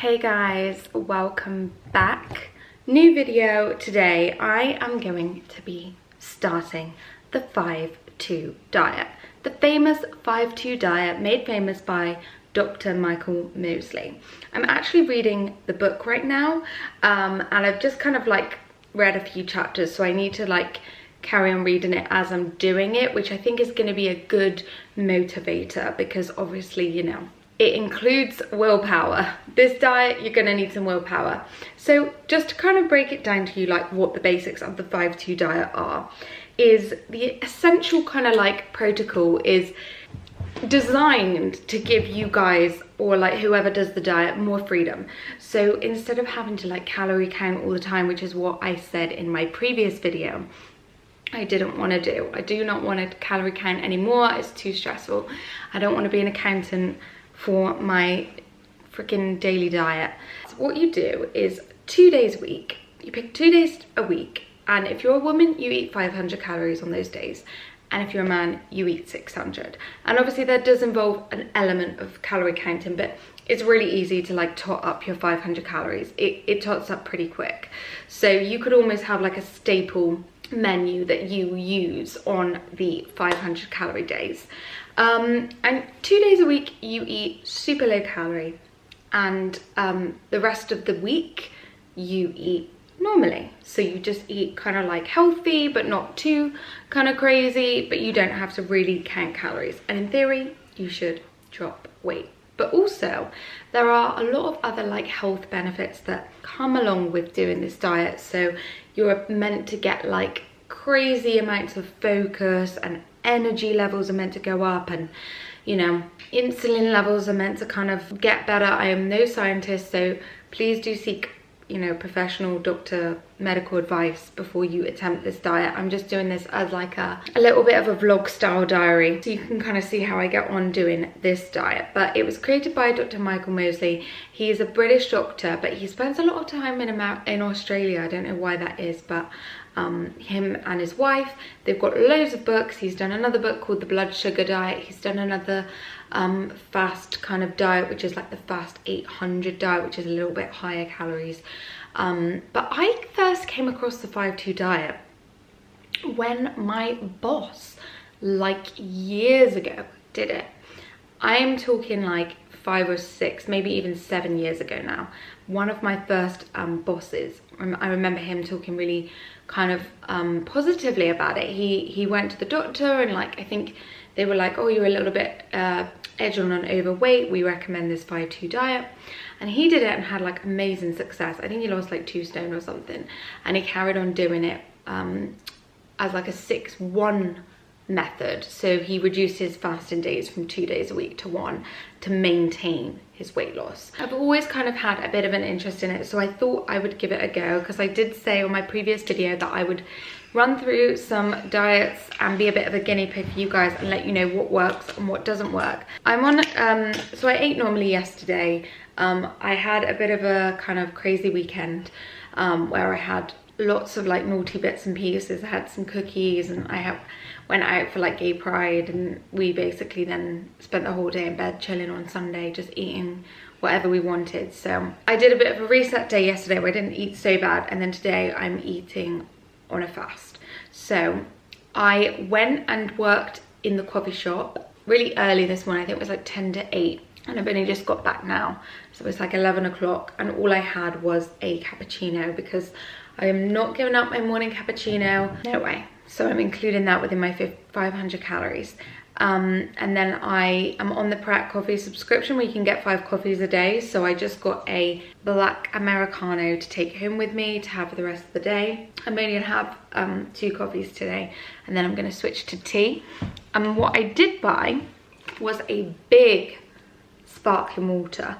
Hey guys, welcome back. New video today. I am going to be starting the 5-2 diet. The famous 5-2 diet made famous by Dr. Michael Mosley. I'm actually reading the book right now and I've just kind of like read a few chapters, so I need to like carry on reading it as I'm doing it, which I think is going to be a good motivator because obviously, you know, it includes willpower. This diet, you're gonna need some willpower. So just to kind of break it down to you, like what the basics of the 5-2 diet are, is the essential kind of like protocol is designed to give you guys, or like whoever does the diet, more freedom. So instead of having to like calorie count all the time, which is what I said in my previous video, I didn't want to do. I do not want to calorie count anymore. It's too stressful. I don't want to be an accountant for my freaking daily diet. So what you do is 2 days a week. You pick 2 days a week, and if you're a woman, you eat 500 calories on those days, and if you're a man, you eat 600. And obviously that does involve an element of calorie counting, but it's really easy to like tot up your 500 calories. It tots up pretty quick. So you could almost have like a staple menu that you use on the 500 calorie days. And 2 days a week you eat super low calorie, and the rest of the week you eat normally. So you just eat kind of like healthy but not too kind of crazy, but you don't have to really count calories, and in theory you should drop weight. But also there are a lot of other like health benefits that come along with doing this diet. So you're meant to get like crazy amounts of focus, and energy levels are meant to go up, and you know, insulin levels are meant to kind of get better. I am no scientist, so please do seek, you know, professional doctor medical advice before you attempt this diet. I'm just doing this as like a little bit of a vlog style diary, so you can kind of see how I get on doing this diet. But it was created by Dr. Michael Mosley. He is a British doctor, but he spends a lot of time in Australia. I don't know why that is, but him and his wife, they've got loads of books. He's done another book called the blood sugar diet. He's done another fast kind of diet, which is like the fast 800 diet, which is a little bit higher calories. But I first came across the 5-2 diet when my boss, like years ago, did it. I am talking like 5 or 6, maybe even 7 years ago now. One of my first bosses, I remember him talking really kind of positively about it. He went to the doctor, and like I think they were like, oh, you're a little bit edged on overweight, we recommend this 5-2 diet. And he did it and had like amazing success. I think he lost like 2 stone or something, and he carried on doing it as like a 6-1 method. So he reduced his fasting days from 2 days a week to 1 to maintain his weight loss. I've always kind of had a bit of an interest in it, so I thought I would give it a go, because I did say on my previous video that I would run through some diets and be a bit of a guinea pig for you guys and let you know what works and what doesn't work. I'm on so I ate normally yesterday. I had a bit of a kind of crazy weekend where I had lots of like naughty bits and pieces. I had some cookies, and went out for like gay pride, and we basically then spent the whole day in bed chilling on Sunday, just eating whatever we wanted. So I did a bit of a reset day yesterday where I didn't eat so bad, and then today I'm eating on a fast. So I went and worked in the coffee shop really early this morning. I think it was like 10 to 8, and I've only just got back now, so it's like 11 o'clock, and all I had was a cappuccino, because I am not giving up my morning cappuccino, no way. So I'm including that within my 500 calories. And then I am on the Pratt coffee subscription where you can get 5 coffees a day. So I just got a black Americano to take home with me to have for the rest of the day. I'm only gonna have 2 coffees today, and then I'm gonna switch to tea. And what I did buy was a big sparkling water.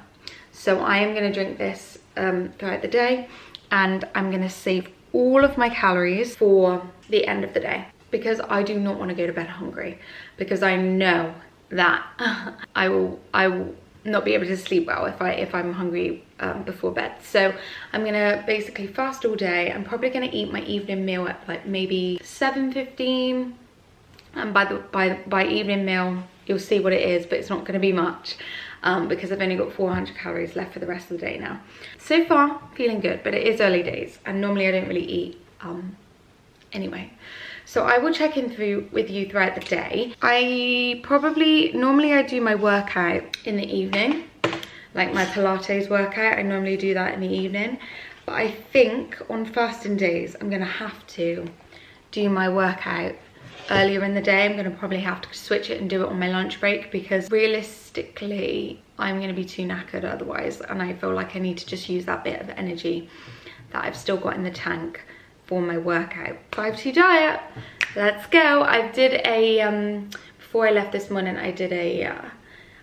So I am gonna drink this throughout the day, and I'm gonna save all of my calories for the end of the day, because I do not want to go to bed hungry, because I know that I will not be able to sleep well if I'm hungry before bed. So I'm gonna basically fast all day. I'm probably gonna eat my evening meal at like maybe 7:15, and by evening meal you'll see what it is, but it's not gonna be much. because I've only got 400 calories left for the rest of the day now. So far, feeling good, but it is early days, and normally I don't really eat anyway. So I will check in with you throughout the day. Normally I do my workout in the evening, like my Pilates workout. I normally do that in the evening. But I think on fasting days, I'm gonna have to do my workout earlier in the day. I'm gonna probably have to switch it and do it on my lunch break, because realistically, I'm gonna be too knackered otherwise. And I feel like I need to just use that bit of energy that I've still got in the tank for my workout. 5-2 diet, let's go. I did a, before I left this morning, I did a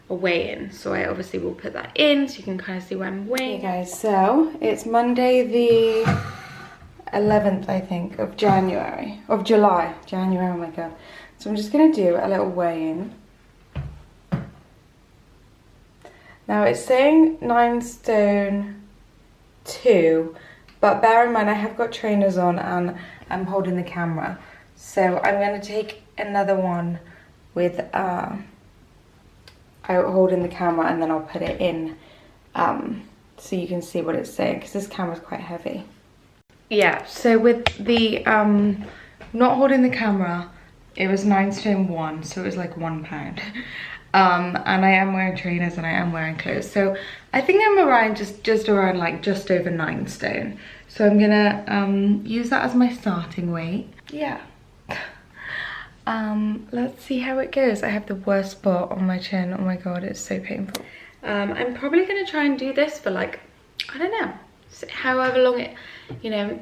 weigh-in. So I obviously will put that in so you can kind of see where I'm weighing. Hey guys, so it's Monday the 11th, I think, of July, oh my God. So I'm just gonna do a little weigh-in. Now it's saying 9 stone 2, but bear in mind I have got trainers on and I'm holding the camera. So I'm gonna take another one with holding the camera, and then I'll put it in so you can see what it's saying, because this camera's quite heavy. Yeah, so with the not holding the camera, it was 9 stone 1, so it was like 1 pound. And I am wearing trainers and I am wearing clothes, so I think I'm around just around like just over 9 stone. So I'm gonna use that as my starting weight. Yeah. Let's see how it goes. I have the worst spot on my chin. Oh my God, it's so painful. I'm probably gonna try and do this for like, I don't know, however long it, you know,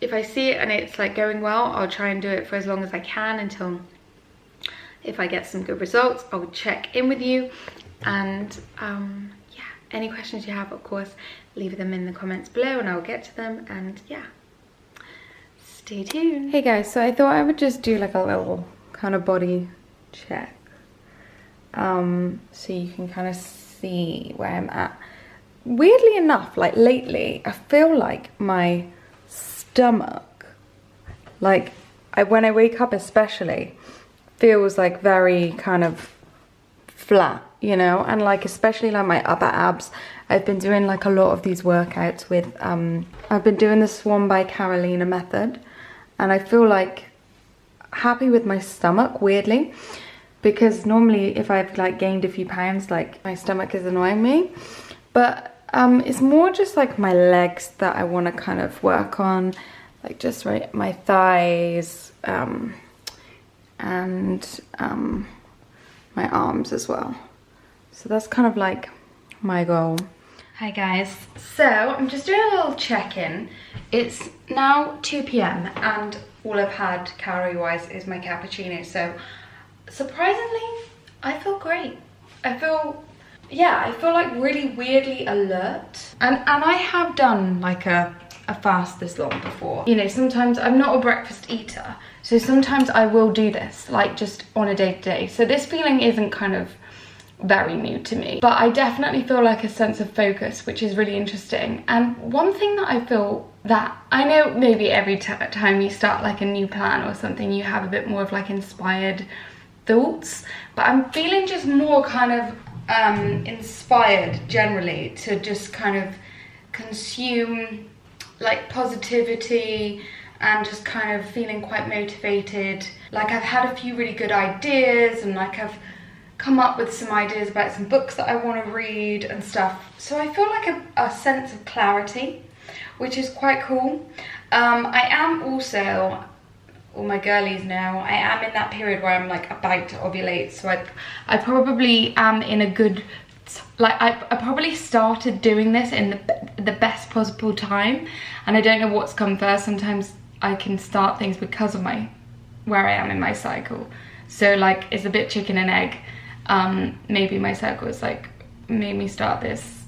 if I see it and it's like going well, I'll try and do it for as long as I can, until if I get some good results, I'll check in with you. And yeah, any questions you have, of course, leave them in the comments below and I'll get to them. And yeah, stay tuned. Hey guys, so I thought I would just do like a little kind of body check, so you can kind of see where I'm at. Weirdly enough, like lately, I feel like my stomach, like when I wake up especially, feels like very kind of flat, you know, and like especially like my upper abs. I've been doing like a lot of these workouts with I've been doing the Swan by Carolina method, and I feel like happy with my stomach, weirdly, because normally if I've like gained a few pounds, like my stomach is annoying me. But it's more just like my legs that I want to kind of work on, like just right my thighs, and my arms as well. So that's kind of like my goal. Hi guys, so I'm just doing a little check-in. It's now 2 p.m. and all I've had calorie wise is my cappuccino, so surprisingly I feel great. I feel like really weirdly alert, and I have done like a fast this long before. You know, sometimes I'm not a breakfast eater, so sometimes I will do this like just on a day-to-day. So this feeling isn't kind of very new to me, but I definitely feel like a sense of focus, which is really interesting. And one thing that I feel, that I know maybe every time you start like a new plan or something, you have a bit more of like inspired thoughts, but I'm feeling just more kind of inspired generally to just kind of consume like positivity, and just kind of feeling quite motivated. Like I've had a few really good ideas, and like I've come up with some ideas about some books that I want to read and stuff. So I feel like a sense of clarity, which is quite cool. I am also, all my girlies know, I am in that period where I'm like about to ovulate. So I probably am in a good, like I probably started doing this in the best possible time, and I don't know what's come first. Sometimes I can start things because of where I am in my cycle. So like it's a bit chicken and egg. Maybe my cycle is like made me start this,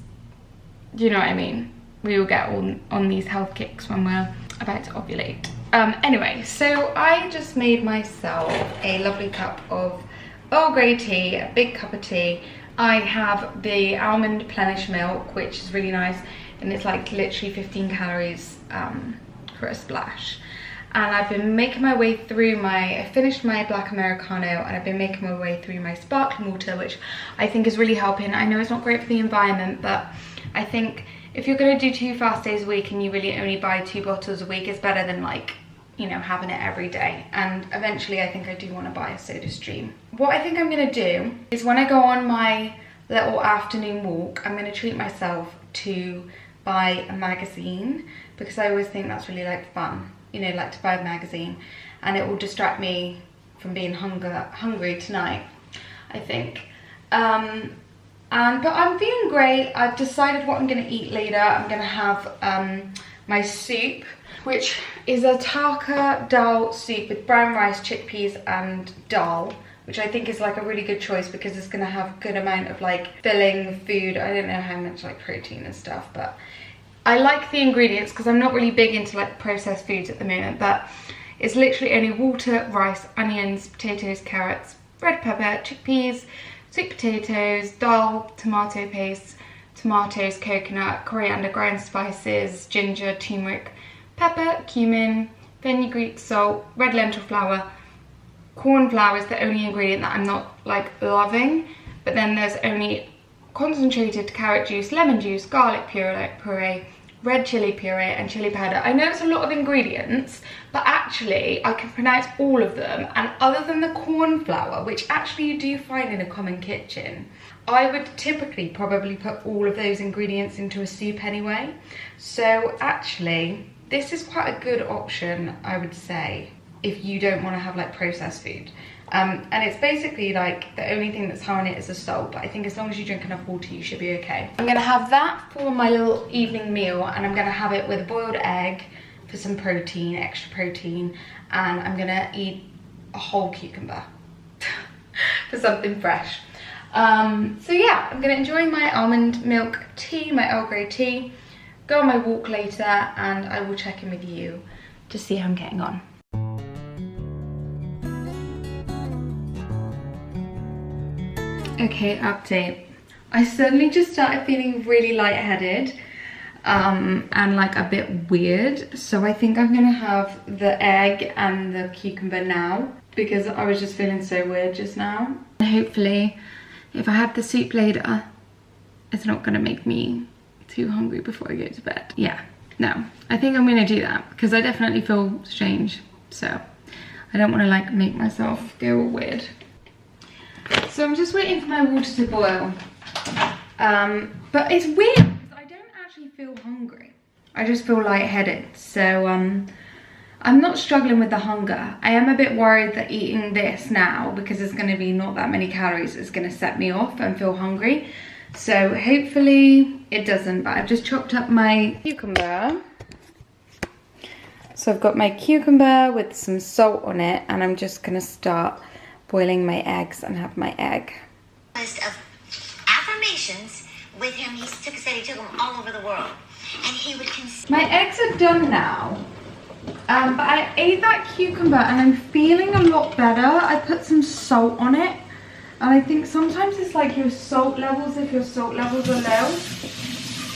you know what I mean? We will get on these health kicks when we're about to ovulate. Anyway, so I just made myself a lovely cup of Earl Grey tea, a big cup of tea. I have the almond plenish milk, which is really nice, and it's like literally 15 calories for a splash. and I've been making my way through I finished my black Americano, and I've been making my way through my sparkling water, which I think is really helping. I know it's not great for the environment, but I think if you're going to do 2 fast days a week and you really only buy 2 bottles a week, it's better than like, you know, having it every day. And eventually I think I do want to buy a Soda Stream. What I think I'm going to do is when I go on my little afternoon walk, I'm going to treat myself to buy a magazine, because I always think that's really like fun, you know, like to buy a magazine, and it will distract me from being hungry tonight, I think. But I'm feeling great. I've decided what I'm going to eat later. I'm going to have my soup, which is a taka dal soup with brown rice, chickpeas and dal, which I think is like a really good choice because it's going to have a good amount of like filling food. I don't know how much like protein and stuff, but I like the ingredients because I'm not really big into like processed foods at the moment. But it's literally only water, rice, onions, potatoes, carrots, red pepper, chickpeas, sweet potatoes, dal, tomato paste, tomatoes, coconut, coriander, ground spices, ginger, turmeric, pepper, cumin, fenugreek, salt, red lentil flour. Corn flour is the only ingredient that I'm not like loving, but then there's only concentrated carrot juice, lemon juice, garlic puree, red chili puree and chili powder. I know it's a lot of ingredients, but actually I can pronounce all of them, and other than the corn flour, which actually you do find in a common kitchen, I would typically probably put all of those ingredients into a soup anyway. So actually this is quite a good option, I would say, if you don't want to have like processed food. And it's basically like the only thing that's high on it is the salt, but I think as long as you drink enough water you should be okay. I'm gonna have that for my little evening meal, and I'm gonna have it with a boiled egg for some protein, extra protein, and I'm gonna eat a whole cucumber for something fresh. So yeah, I'm gonna enjoy my almond milk tea, my Earl Grey tea, go on my walk later, and I will check in with you to see how I'm getting on. Okay, update. I suddenly just started feeling really lightheaded and like a bit weird. So I think I'm gonna have the egg and the cucumber now because I was just feeling so weird just now. Hopefully, if I have the soup later, it's not gonna make me too hungry before I go to bed. Yeah, no, I think I'm gonna do that because I definitely feel strange. So I don't wanna like make myself go all weird. So I'm just waiting for my water to boil. But it's weird because I don't actually feel hungry. I just feel lightheaded. So I'm not struggling with the hunger. I am a bit worried that eating this now, because it's going to be not that many calories, is going to set me off and feel hungry. So hopefully it doesn't. But I've just chopped up my cucumber. So I've got my cucumber with some salt on it, and I'm just going to start boiling my eggs and have my egg. List of affirmations with him. Said he took them all over the world, and he would consider. My eggs are done now, but I ate that cucumber and I'm feeling a lot better. I put some salt on it, and I think sometimes it's like your salt levels, if your salt levels are low.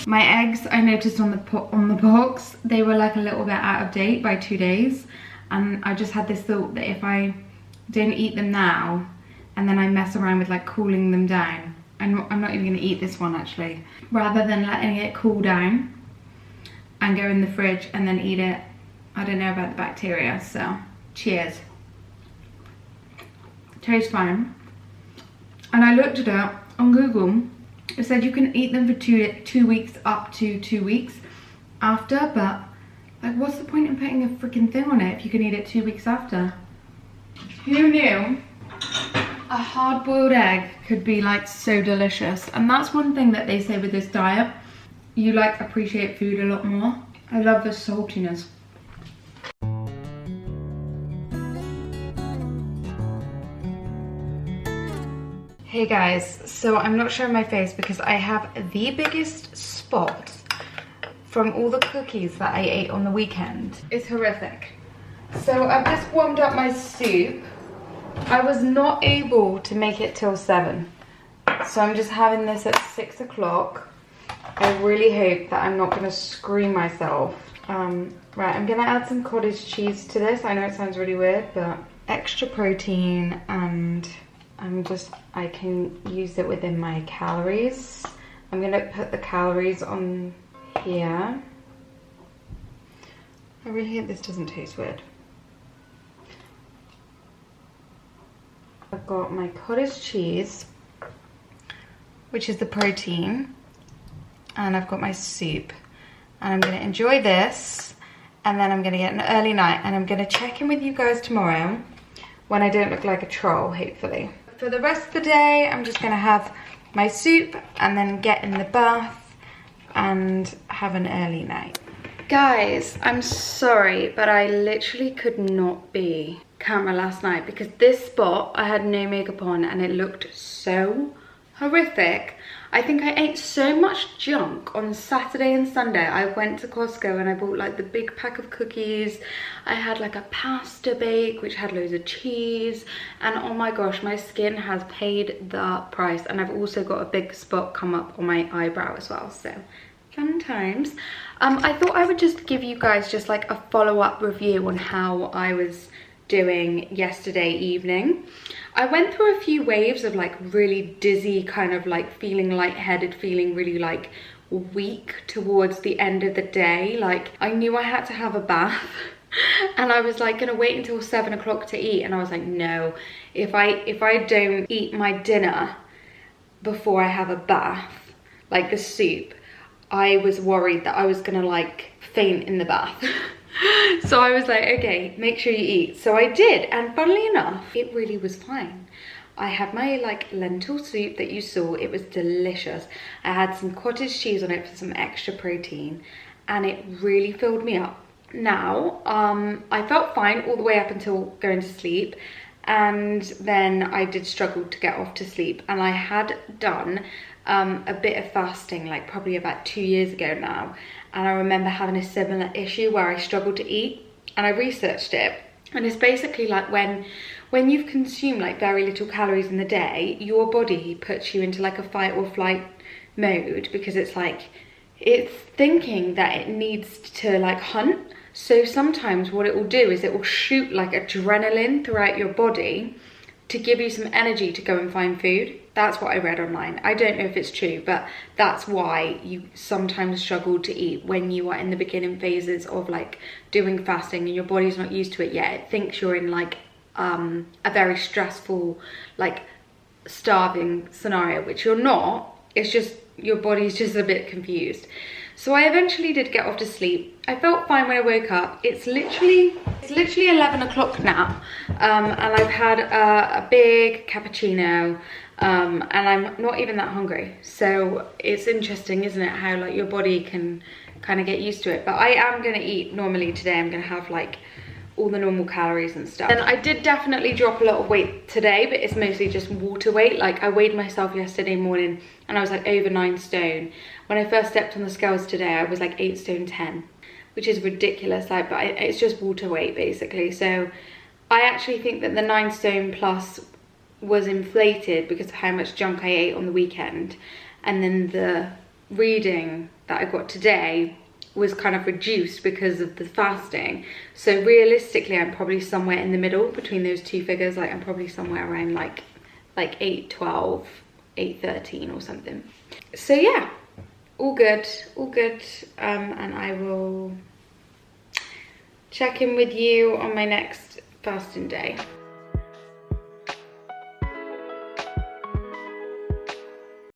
My eggs, I noticed on the box, they were like a little bit out of date by 2 days, and I just had this thought that if I don't eat them now and then I mess around with like cooling them down, I'm not even going to eat this one actually, rather than letting it cool down and go in the fridge and then eat it. I don't know about the bacteria, so cheers. Tastes fine. And I looked it up on Google. It said you can eat them for two weeks, up to 2 weeks after, but like what's the point in putting a freaking thing on it if you can eat it 2 weeks after? Who knew a hard-boiled egg could be like so delicious? And that's one thing that they say with this diet, you like appreciate food a lot more. I love the saltiness. Hey guys, so I'm not showing my face because I have the biggest spot from all the cookies that I ate on the weekend. It's horrific. So I've just warmed up my soup. I was not able to make it till 7. So I'm just having this at 6 o'clock. I really hope that I'm not going to scream myself. Right, I'm going to add some cottage cheese to this. I know it sounds really weird, but extra protein, and I can use it within my calories. I'm going to put the calories on here. I really hope this doesn't taste weird. I've got my cottage cheese, which is the protein, and I've got my soup. And I'm going to enjoy this, and then I'm going to get an early night, and I'm going to check in with you guys tomorrow when I don't look like a troll, hopefully. For the rest of the day, I'm just going to have my soup and then get in the bath and have an early night. Guys, I'm sorry, but I literally could not be camera last night because this spot, I had no makeup on and it looked so horrific. I think I ate so much junk on Saturday and Sunday. I went to Costco and I bought like the big pack of cookies. I had like a pasta bake which had loads of cheese, and oh my gosh, my skin has paid the price. And I've also got a big spot come up on my eyebrow as well, so fun times. I thought I would just give you guys just like a follow-up review on how I was doing yesterday evening. I went through a few waves of like really dizzy, kind of like feeling lightheaded, feeling really like weak towards the end of the day. Like I knew I had to have a bath and I was like gonna wait until 7 o'clock to eat, and I was like, no, if I don't eat my dinner before I have a bath, like the soup, I was worried that I was gonna like faint in the bath. So I was like, okay, make sure you eat. So I did, and funnily enough, it really was fine. I had my like lentil soup that you saw. It was delicious. I had some cottage cheese on it for some extra protein, and it really filled me up. Now, I felt fine all the way up until going to sleep, and then I did struggle to get off to sleep, and I had done a bit of fasting like probably about 2 years ago now, and I remember having a similar issue where I struggled to eat, and I researched it, and it's basically like when you've consumed like very little calories in the day, your body puts you into like a fight or flight mode, because it's like it's thinking that it needs to like hunt. So sometimes what it will do is it will shoot like adrenaline throughout your body to give you some energy to go and find food. That's what I read online. I don't know if it's true, but that's why you sometimes struggle to eat when you are in the beginning phases of like doing fasting and your body's not used to it yet. It thinks you're in like a very stressful, like starving scenario, which you're not. It's just your body's just a bit confused. So I eventually did get off to sleep. I felt fine when I woke up. It's literally 11 o'clock now, and I've had a big cappuccino, and I'm not even that hungry. So it's interesting, isn't it, how like your body can kind of get used to it. But I am gonna eat normally today. I'm gonna have like all the normal calories and stuff. And I did definitely drop a lot of weight today, but it's mostly just water weight. Like I weighed myself yesterday morning and I was like over 9 stone. When I first stepped on the scales today, I was like 8 stone 10, which is ridiculous. Like, but it's just water weight basically. So I actually think that the 9 stone plus was inflated because of how much junk I ate on the weekend. And then the reading that I got today was kind of reduced because of the fasting. So realistically, I'm probably somewhere in the middle between those two figures. Like I'm probably somewhere around like 812, 813 or something. So yeah, all good, and I will check in with you on my next fasting day.